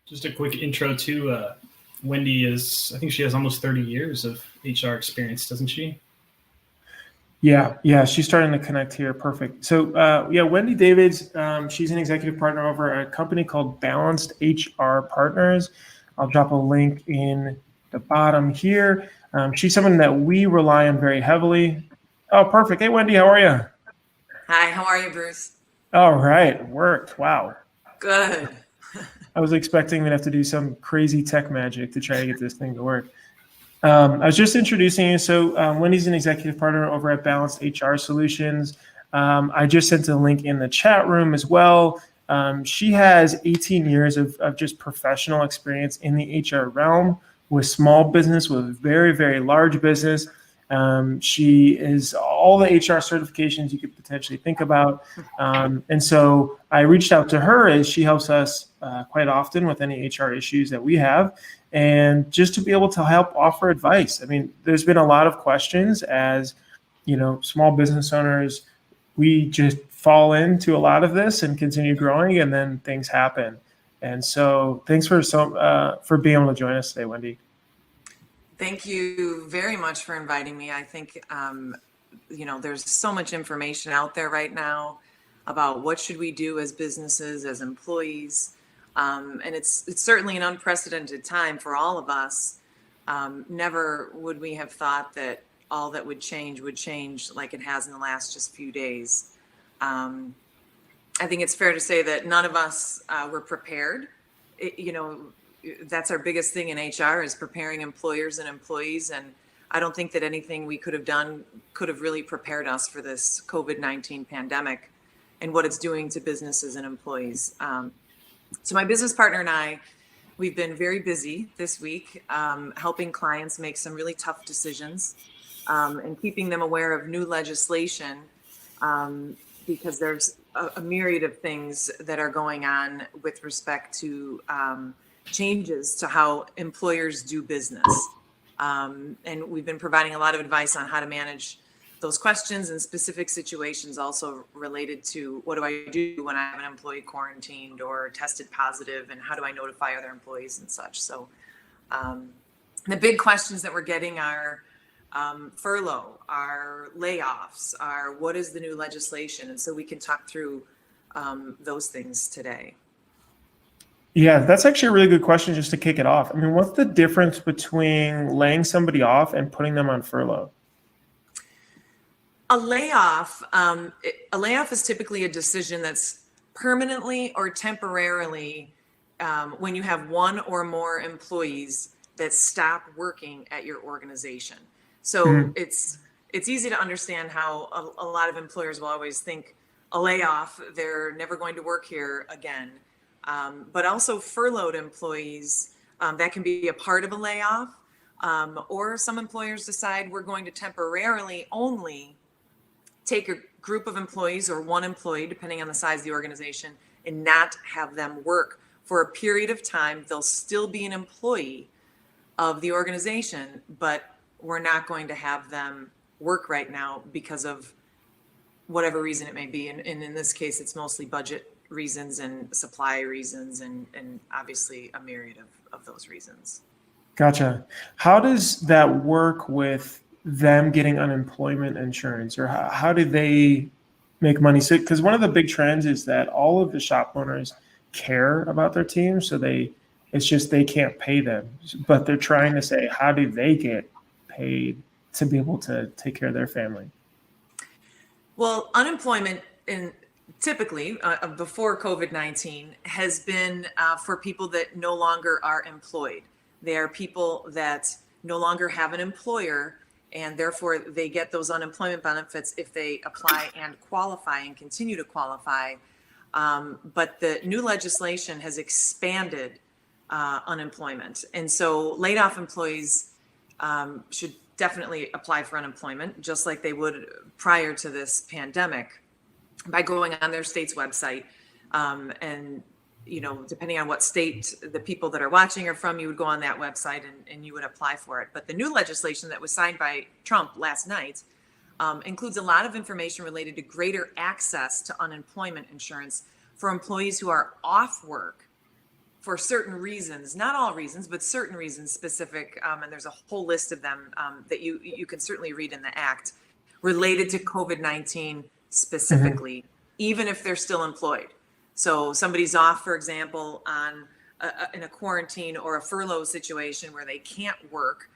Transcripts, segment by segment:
Just a quick intro to Wendy I think she has almost 30 years of HR experience, doesn't she? Yeah, she's starting to connect here. Perfect. So, Wendy Davids, she's an executive partner over at a company called Balanced HR Partners. I'll drop a link in the bottom here. She's someone that we rely on very heavily. Oh, perfect. Hey, Wendy, how are you? Hi, how are you, Bruce? All right, worked. Wow. Good. I was expecting we'd have to do some crazy tech magic to try to get this thing to work. I was just introducing you. So Wendy's an executive partner over at Balanced HR Solutions. I just sent a link in the chat room as well. She has 18 years of just professional experience in the HR realm with small business, with very, very large business. She is all the HR certifications you could potentially think about. And so I reached out to her as she helps us quite often with any HR issues that we have, and just to be able to help offer advice. I mean, there's been a lot of questions as, small business owners, we just fall into a lot of this and continue growing, and then things happen. And so thanks for being able to join us today, Wendy. Thank you very much for inviting me. I think, there's so much information out there right now about what should we do as businesses, as employees. And it's certainly an unprecedented time for all of us. Never would we have thought that all that would change like it has in the last just few days. I think it's fair to say that none of us were prepared. That's our biggest thing in HR, is preparing employers and employees. And I don't think that anything we could have done could have really prepared us for this COVID-19 pandemic and what it's doing to businesses and employees. So my business partner and I, we've been very busy this week, helping clients make some really tough decisions, and keeping them aware of new legislation, because there's a myriad of things that are going on with respect to changes to how employers do business. And we've been providing a lot of advice on how to manage those questions and specific situations also related to what do I do when I have an employee quarantined or tested positive, and how do I notify other employees and such. So the big questions that we're getting are furlough, our layoffs, are what is the new legislation? And so we can talk through those things today. Yeah, that's actually a really good question just to kick it off. I mean, what's the difference between laying somebody off and putting them on furlough? A layoff is typically a decision that's permanently or temporarily when you have one or more employees that stop working at your organization. So it's easy to understand how a lot of employers will always think a layoff, they're never going to work here again. But also furloughed employees, that can be a part of a layoff, or some employers decide we're going to temporarily only take a group of employees or one employee, depending on the size of the organization, and not have them work for a period of time. They'll still be an employee of the organization, but we're not going to have them work right now because of whatever reason it may be. And in this case, it's mostly budget reasons and supply reasons, and obviously a myriad of those reasons. Gotcha. How does that work with them getting unemployment insurance, or how do they make money? So, because one of the big trends is that all of the shop owners care about their team, so it's just they can't pay them, but they're trying to say, how do they get paid to be able to take care of their family? Well, unemployment typically before COVID-19 has been for people that no longer are employed. They are people that no longer have an employer, and therefore they get those unemployment benefits if they apply and qualify and continue to qualify. But the new legislation has expanded unemployment. And so laid off employees should definitely apply for unemployment, just like they would prior to this pandemic, by going on their state's website. And, depending on what state the people that are watching are from, you would go on that website and you would apply for it. But the new legislation that was signed by Trump last night includes a lot of information related to greater access to unemployment insurance for employees who are off work for certain reasons, not all reasons, but certain reasons specific, and there's a whole list of them that you can certainly read in the Act, related to COVID-19 specifically, even if they're still employed. So somebody's off, for example, on in a quarantine or a furlough situation where they can't work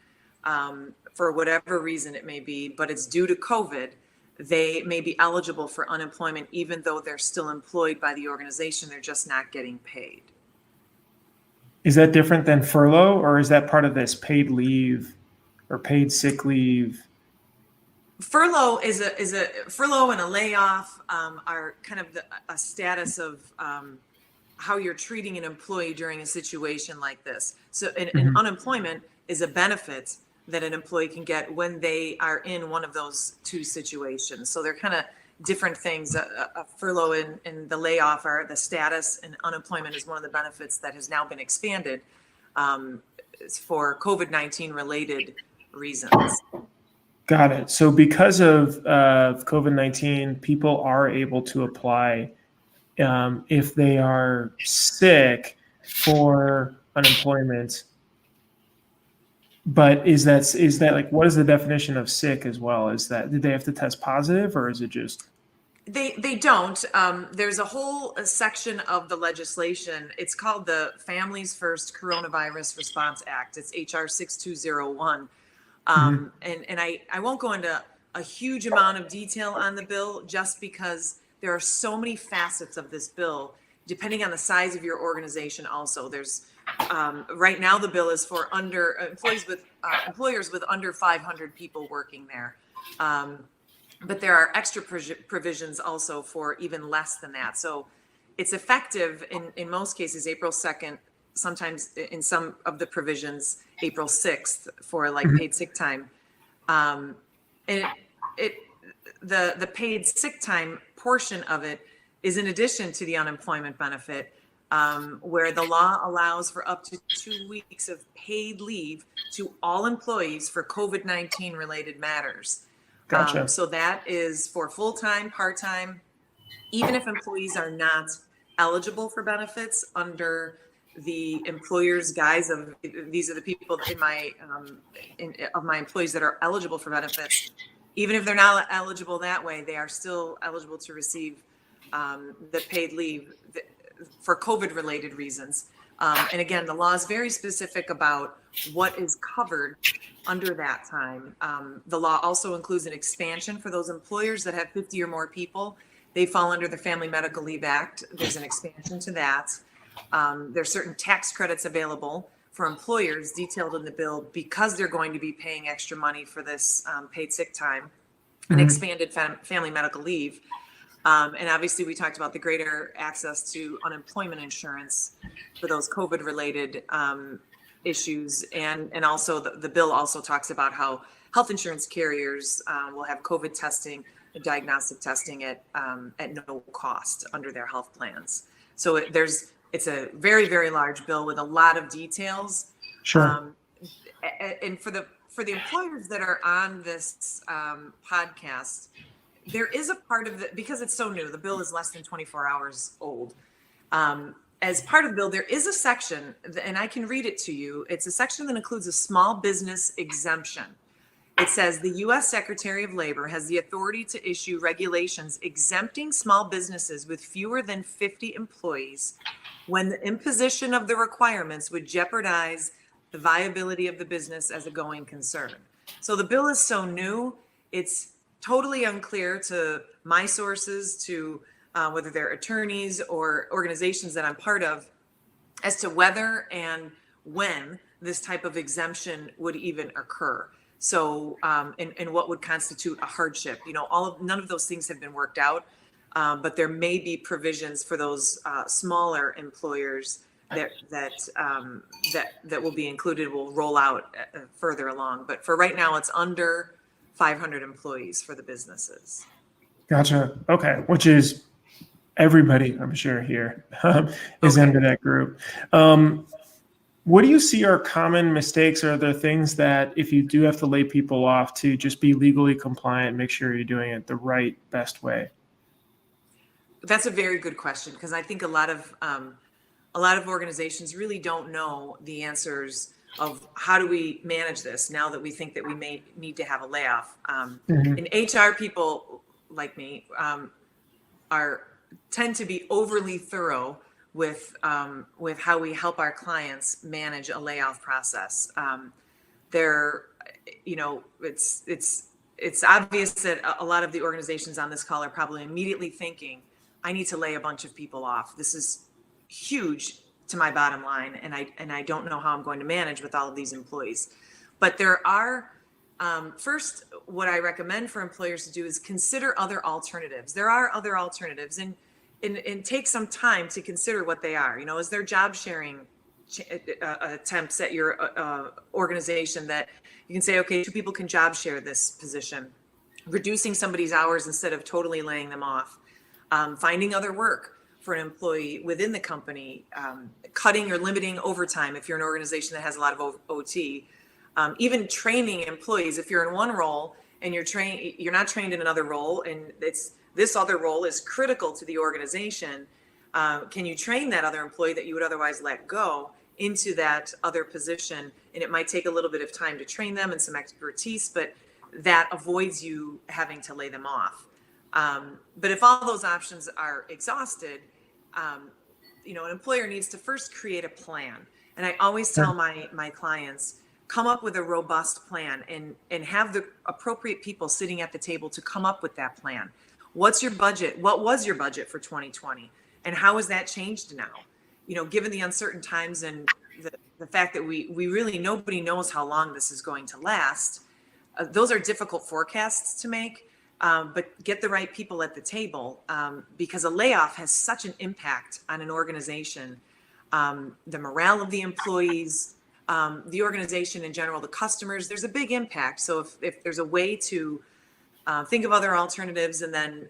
for whatever reason it may be, but it's due to COVID, they may be eligible for unemployment even though they're still employed by the organization. They're just not getting paid. Is that different than furlough, or is that part of this paid leave or paid sick leave? Furlough is a furlough and a layoff are kind of a status of how you're treating an employee during a situation like this. So an unemployment is a benefit that an employee can get when they are in one of those two situations. So they're kind of different things. A furlough and the layoff are the status, and unemployment is one of the benefits that has now been expanded for COVID-19 related reasons. Got it. So because of COVID-19, people are able to apply if they are sick for unemployment. But is that like, what is the definition of sick as well? Is that, did they have to test positive, or is it just? They don't. There's a whole section of the legislation. It's called the Families First Coronavirus Response Act. It's HR 6201. And I won't go into a huge amount of detail on the bill, just because there are so many facets of this bill, depending on the size of your organization. Also, there's right now the bill is for employers with under 500 people working there. But there are extra provisions also for even less than that. So it's effective in most cases April 2nd, sometimes in some of the provisions April 6th for like paid sick time. And the paid sick time portion of it is in addition to the unemployment benefit, where the law allows for up to 2 weeks of paid leave to all employees for COVID-19 related matters. Gotcha. So that is for full-time, part-time, even if employees are not eligible for benefits under the employer's guise of these are the people in my of my employees that are eligible for benefits. Even if they're not eligible that way, they are still eligible to receive the paid leave for COVID-related reasons. And again, the law is very specific about what is covered under that time. The law also includes an expansion for those employers that have 50 or more people. They fall under the Family Medical Leave Act. There's an expansion to that. There's certain tax credits available for employers detailed in the bill because they're going to be paying extra money for this paid sick time and expanded family medical leave. And obviously we talked about the greater access to unemployment insurance for those COVID-related issues. And also the bill also talks about how health insurance carriers will have COVID testing and diagnostic testing at no cost under their health plans. So it's a very, very large bill with a lot of details. Sure. And for the employers that are on this podcast, there is a part of it, because it's so new, the bill is less than 24 hours old. As part of the bill, there is a section, and I can read it to you. It's a section that includes a small business exemption. It says the U.S. Secretary of Labor has the authority to issue regulations exempting small businesses with fewer than 50 employees when the imposition of the requirements would jeopardize the viability of the business as a going concern. So the bill is so new, it's totally unclear to my sources, to whether they're attorneys or organizations that I'm part of, as to whether and when this type of exemption would even occur. So, and what would constitute a hardship? You know, none of those things have been worked out, but there may be provisions for those smaller employers that will be included, will roll out further along. But for right now, it's under 500 employees for the businesses. Gotcha. Okay, which is everybody, I'm sure here is into that group. What do you see are common mistakes? Or are there things that if you do have to lay people off, to just be legally compliant, make sure you're doing it the right, best way? That's a very good question, because I think a lot of a lot of organizations really don't know the answers of how do we manage this now that we think that we may need to have a layoff. And HR people like me tend to be overly thorough with how we help our clients manage a layoff process. It's obvious that a lot of the organizations on this call are probably immediately thinking, I need to lay a bunch of people off. This is huge to my bottom line, and I don't know how I'm going to manage with all of these employees. But there are, first, what I recommend for employers to do is consider other alternatives. There are other alternatives, and take some time to consider what they are. Is there job sharing attempts at your organization that you can say, okay, 2 people can job share this position, reducing somebody's hours instead of totally laying them off, finding other work for an employee within the company, cutting or limiting overtime if you're an organization that has a lot of OT, even training employees. If you're in one role and you're not trained in another role, and this other role is critical to the organization, can you train that other employee that you would otherwise let go into that other position? And it might take a little bit of time to train them and some expertise, but that avoids you having to lay them off. But if all those options are exhausted, an employer needs to first create a plan. And I always tell my clients, come up with a robust plan and have the appropriate people sitting at the table to come up with that plan. What's your budget? What was your budget for 2020? And how has that changed now? Given the uncertain times and the fact that we really, nobody knows how long this is going to last, those are difficult forecasts to make, but get the right people at the table, because a layoff has such an impact on an organization, the morale of the employees, the organization in general, the customers. There's a big impact. So if there's a way to think of other alternatives, and then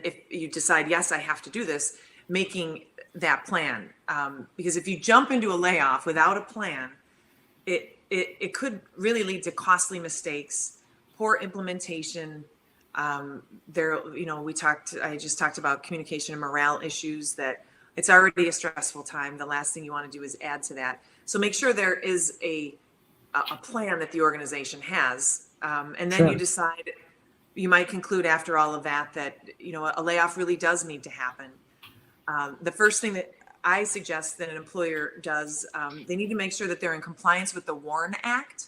if you decide, yes, I have to do this, making that plan, because if you jump into a layoff without a plan, it could really lead to costly mistakes, poor implementation. I just talked about communication and morale issues, that it's already a stressful time. The last thing you want to do is add to that. So make sure there is a plan that the organization has. And then you decide, you might conclude after all of that, a layoff really does need to happen. The first thing that I suggest that an employer does, they need to make sure that they're in compliance with the WARN Act,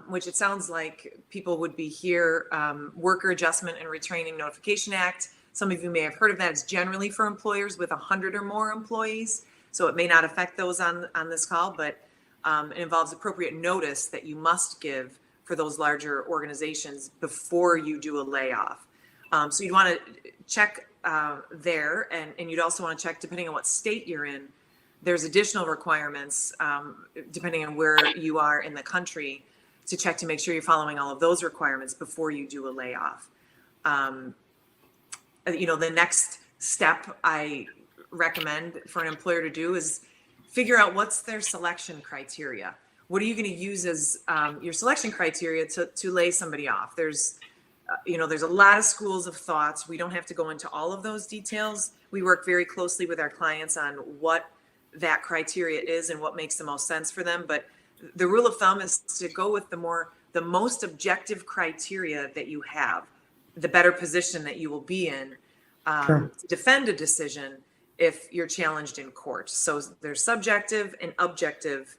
which it sounds like people would be here, Worker Adjustment and Retraining Notification Act. Some of you may have heard of that. It's generally for employers with 100 or more employees, so it may not affect those on this call, but it involves appropriate notice that you must give for those larger organizations before you do a layoff. So you'd want to check there, and you'd also want to check, depending on what state you're in, there's additional requirements depending on where you are in the country, to check to make sure you're following all of those requirements before you do a layoff. The next step I recommend for an employer to do is figure out what's their selection criteria. What are you going to use as your selection criteria to lay somebody off? There's a lot of schools of thoughts. We don't have to go into all of those details. We work very closely with our clients on what that criteria is and what makes the most sense for them. But the rule of thumb is to go with the most objective criteria that you have, the better position that you will be in to defend a decision if you're challenged in court. So there's subjective and objective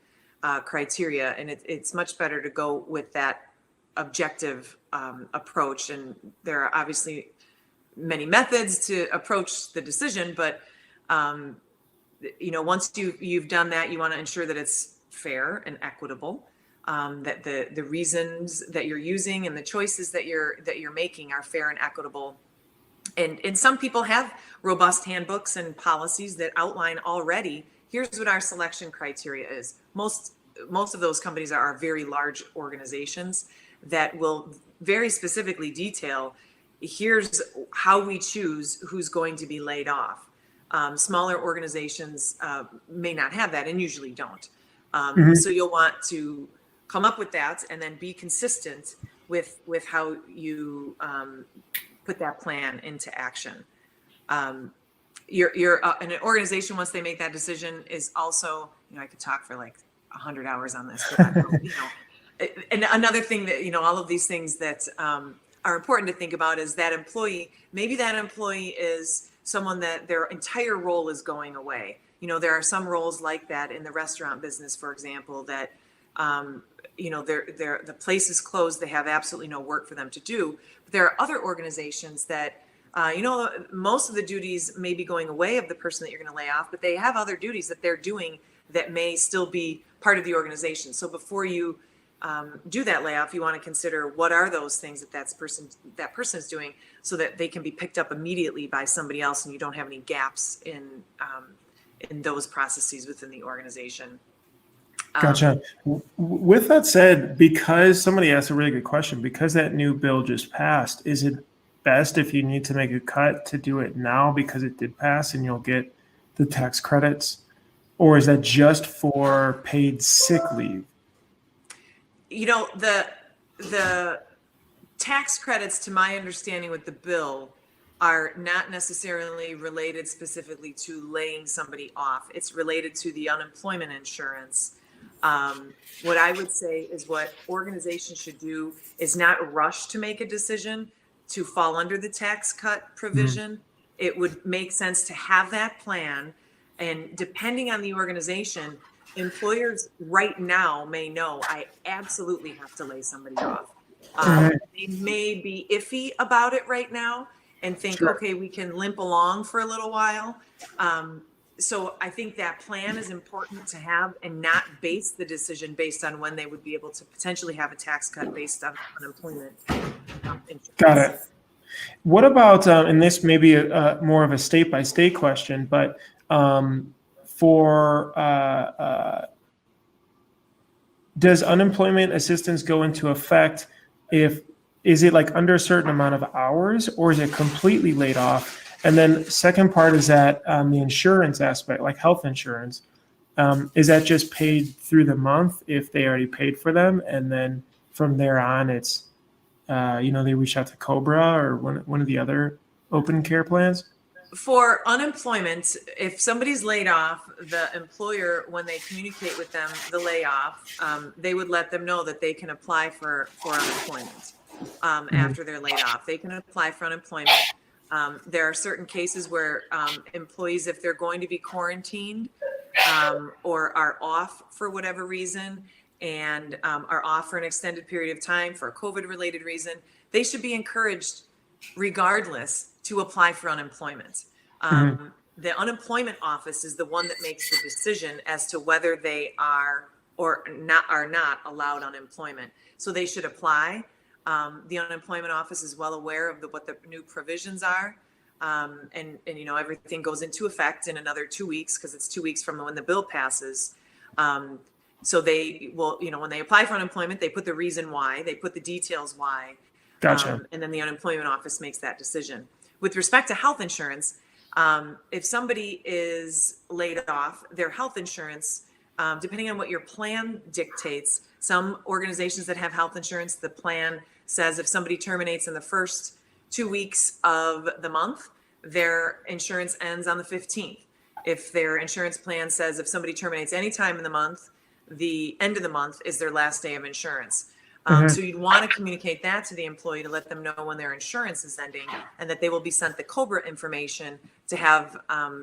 criteria, and it's much better to go with that objective approach. And there are obviously many methods to approach the decision, but once you've done that, you want to ensure that it's fair and equitable, that the reasons that you're using and the choices that you're making are fair and equitable. And some people have robust handbooks and policies that outline already, here's what our selection criteria is. Most of those companies are very large organizations that will very specifically detail, here's how we choose who's going to be laid off. Smaller organizations may not have that, and usually don't. So you'll want to come up with that and then be consistent with how you put that plan into action. an organization, once they make that decision, is also, I could talk for like 100 hours on this, but and another thing that, all of these things that are important to think about is that employee, maybe that employee is someone that their entire role is going away. There are some roles like that in the restaurant business, for example, that, the place is closed. They have absolutely no work for them to do. But there are other organizations that, most of the duties may be going away of the person that you're going to lay off, but they have other duties that they're doing that may still be part of the organization. So before you do that layoff, you want to consider what are those things that person is doing, so that they can be picked up immediately by somebody else, and you don't have any gaps in those processes within the organization. Gotcha. With that said, because somebody asked a really good question, because that new bill just passed, is it best, if you need to make a cut, to do it now because it did pass and you'll get the tax credits? Or is that just for paid sick leave? The tax credits, to my understanding with the bill, are not necessarily related specifically to laying somebody off. It's related to the unemployment insurance. What I would say is what organizations should do is not rush to make a decision to fall under the tax cut provision. It would make sense to have that plan. And depending on the organization, employers right now may know, I absolutely have to lay somebody off. They may be iffy about it right now and think, okay, we can limp along for a little while. So I think that plan is important to have, and not base the decision based on when they would be able to potentially have a tax cut based on unemployment insurance. Got it. What about, and this may be more of a state-by-state question, but does unemployment assistance go into effect is it like under a certain amount of hours, or is it completely laid off? And then second part is that the insurance aspect, like health insurance, is that just paid through the month if they already paid for them? And then from there on, it's, they reach out to COBRA or one of the other open care plans? For unemployment, if somebody's laid off, the employer, when they communicate with them the layoff, they would let them know that they can apply for unemployment after they're laid off. They can apply for unemployment. There are certain cases where employees, if they're going to be quarantined or are off for whatever reason, and are off for an extended period of time for a COVID-related reason, they should be encouraged, regardless, to apply for unemployment. The unemployment office is the one that makes the decision as to whether they are not allowed unemployment. So they should apply. The unemployment office is well aware of what the new provisions are. And everything goes into effect in another 2 weeks, because it's 2 weeks from when the bill passes. So they will, when they apply for unemployment, they put the reason why, they put the details why. Gotcha. And then the unemployment office makes that decision. With respect to health insurance, if somebody is laid off, their health insurance, depending on what your plan dictates, some organizations that have health insurance, the plan says if somebody terminates in the first 2 weeks of the month, their insurance ends on the 15th. If their insurance plan says if somebody terminates any time in the month, the end of the month is their last day of insurance. So you'd want to communicate that to the employee to let them know when their insurance is ending, and that they will be sent the COBRA information to have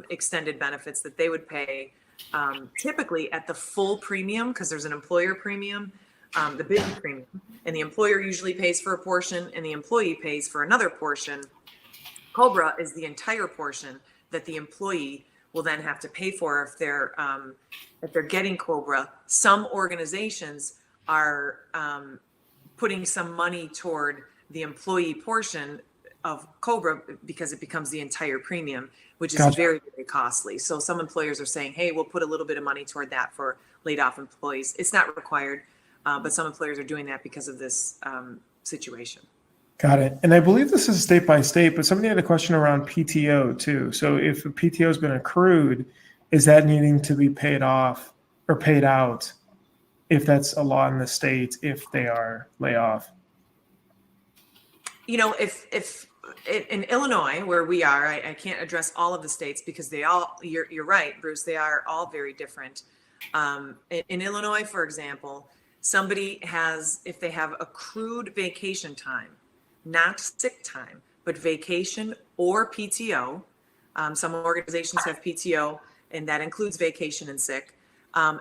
extended benefits that they would pay typically at the full premium, because there's an employer premium, the business premium, and the employer usually pays for a portion and the employee pays for another portion. COBRA is the entire portion that the employee will then have to pay for if they're getting COBRA. Some organizations are putting some money toward the employee portion of COBRA because it becomes the entire premium, which is Gotcha. very, very costly. So some employers are saying, hey, we'll put a little bit of money toward that for laid off employees. It's not required, but some employers are doing that because of this situation. Got it. And I believe this is state by state, but somebody had a question around PTO too. So if a PTO has been accrued, is that needing to be paid off or paid out if that's a law in the state, if they are laid off? If in Illinois, where we are, I can't address all of the states because they all, you're right, Bruce, they are all very different. In Illinois, for example, somebody has, if they have accrued vacation time, not sick time, but vacation or PTO, some organizations have PTO, and that includes vacation and sick.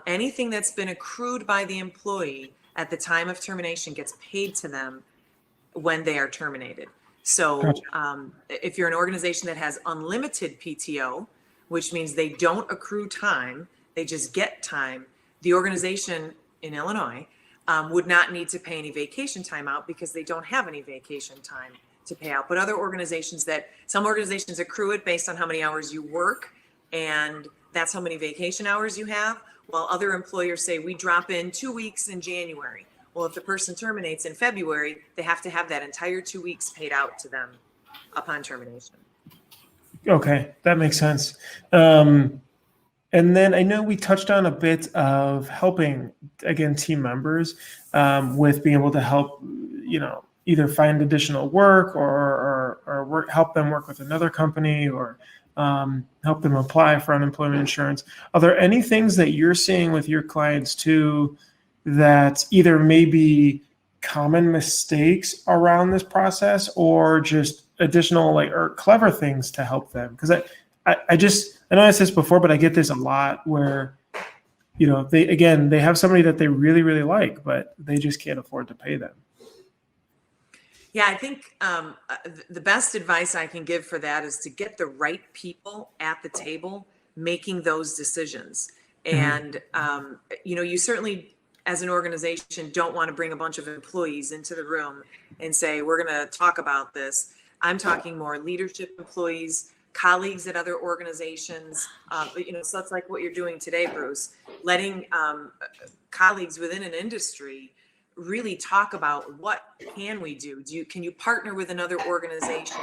Anything that's been accrued by the employee at the time of termination gets paid to them when they are terminated. So if you're an organization that has unlimited PTO, which means they don't accrue time, they just get time, the organization in Illinois would not need to pay any vacation time out because they don't have any vacation time to pay out. But other organizations some organizations accrue it based on how many hours you work, and that's how many vacation hours you have, while other employers say we drop in 2 weeks in January. Well, if the person terminates in February, they have to have that entire 2 weeks paid out to them upon termination. Okay, that makes sense. And then I know we touched on a bit of helping, again, team members with being able to help, either find additional work or help them work with another company or help them apply for unemployment insurance. Are there any things that you're seeing with your clients too that either may be common mistakes around this process or just additional or clever things to help them? Because I know I said this before, but I get this a lot where, they have somebody that they really, really like, but they just can't afford to pay them. Yeah, I think the best advice I can give for that is to get the right people at the table making those decisions. And, you certainly, as an organization, don't want to bring a bunch of employees into the room and say, we're going to talk about this. I'm talking more leadership employees, colleagues at other organizations. So that's like what you're doing today, Bruce, letting colleagues within an industry really talk about what can we do? Can you partner with another organization?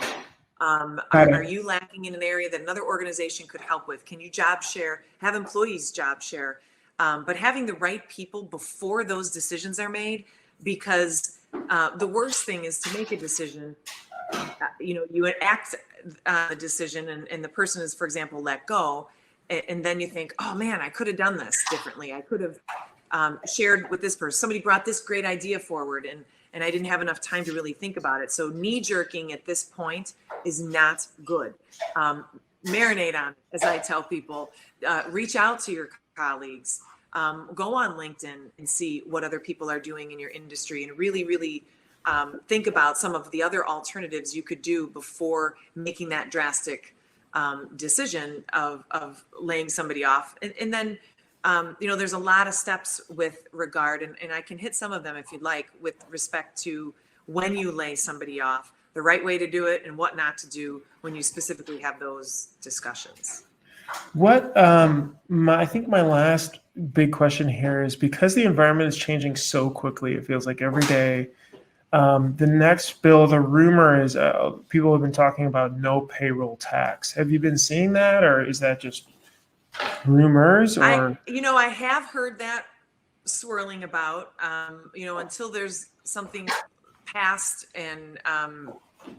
Are you lacking in an area that another organization could help with? Can you job share, have employees job share? But having the right people before those decisions are made, because the worst thing is to make a decision, you act a decision and the person is, for example, let go. And then you think, oh man, I could have done this differently. I could have shared with this person. Somebody brought this great idea forward and I didn't have enough time to really think about it. So knee jerking at this point is not good. Marinate on it, as I tell people, reach out to your colleagues, go on LinkedIn and see what other people are doing in your industry and really, really think about some of the other alternatives you could do before making that drastic decision of laying somebody off. And then, there's a lot of steps with regard, and I can hit some of them if you'd like, with respect to when you lay somebody off, the right way to do it and what not to do when you specifically have those discussions. I think my last big question here is, because the environment is changing so quickly, it feels like every day, the next bill, the rumor is people have been talking about no payroll tax. Have you been seeing that, or is that just rumors? Or I have heard that swirling about, until there's something passed and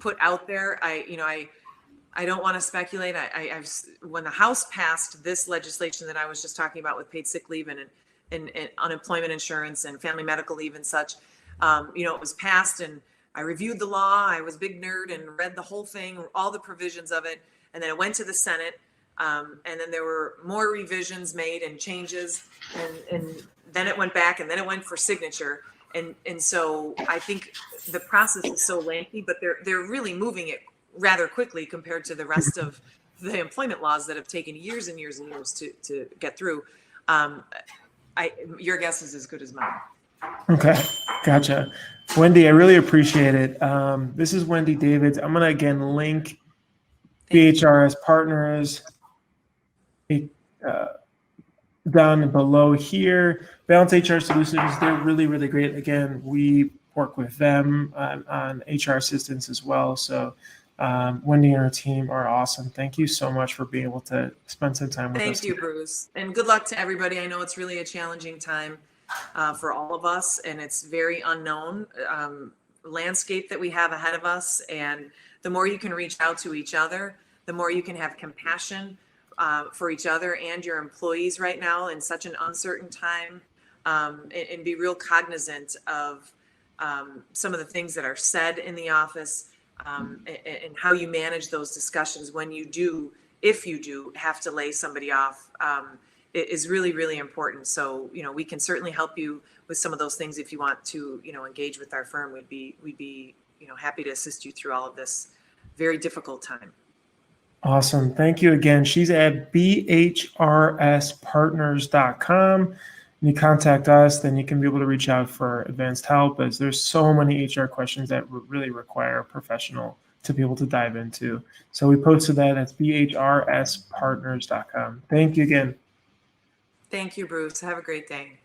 put out there. I don't want to speculate. I've when the House passed this legislation that I was just talking about with paid sick leave and unemployment insurance and family medical leave and such, it was passed and I reviewed the law. I was a big nerd and read the whole thing, all the provisions of it. And then it went to the Senate. And then there were more revisions made and changes, and then it went back and then it went for signature. And so I think the process is so lengthy, but they're really moving it rather quickly compared to the rest of the employment laws that have taken years and years and years to get through. Your guess is as good as mine. Okay, gotcha. Wendy, I really appreciate it. This is Wendy Davids. I'm going to again link BHRS Partners down below here. Balance HR Solutions, they're really, really great. Again, we work with them on HR assistance as well. So Wendy and her team are awesome. Thank you so much for being able to spend some time with us. Thank you, Bruce. And good luck to everybody. I know it's really a challenging time for all of us, and it's very unknown landscape that we have ahead of us. And the more you can reach out to each other, the more you can have compassion for each other and your employees right now in such an uncertain time, and be real cognizant of some of the things that are said in the office, and how you manage those discussions when you do, if you do have to lay somebody off, is really, really important. So, we can certainly help you with some of those things. If you want to, engage with our firm, we'd be, happy to assist you through all of this very difficult time. Awesome. Thank you again. She's at BHRSpartners.com. You contact us, then you can be able to reach out for advanced help, as there's so many HR questions that really require a professional to be able to dive into. So we posted that at BHRSpartners.com. Thank you again. Thank you, Bruce. Have a great day.